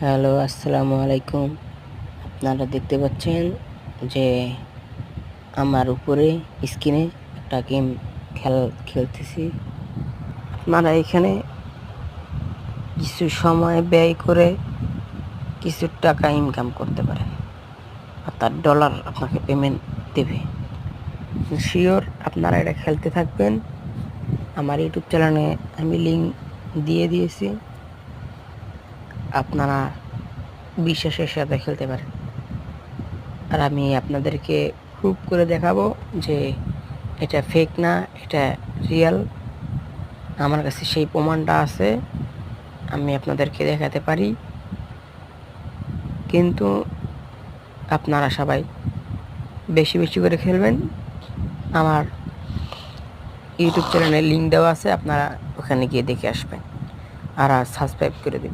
Hello, আসসালামু আলাইকুম। আপনারা দেখতে পাচ্ছেন যে আমার উপরে স্ক্রিনে একটা গেম খেলতেছি। আপনারা এখানে কিছু সময় ব্যয় করে কিছু টাকা ইনকাম করতে পারেন, অর্থাৎ ডলার আপনাকে পেমেন্ট দেবে। শিওর আপনারা এটা খেলতে থাকবেন। আমার ইউটিউব চ্যানেলে আমি লিঙ্ক দিয়ে দিয়েছি, আপনারা বিশ্বাসের সাথে খেলতে পারেন। আর আমি আপনাদেরকে প্রুভ করে দেখাবো যে এটা ফেক না, এটা রিয়েল। আমার কাছে সেই প্রমাণটা আছে, আমি আপনাদেরকে দেখাতে পারি। কিন্তু আপনারা সবাই বেশি বেশি করে খেলবেন। আমার ইউটিউব চ্যানেলে লিঙ্ক দেওয়া আছে, আপনারা ওখানে গিয়ে দেখে আসবেন আর সাবস্ক্রাইব করে দেবেন।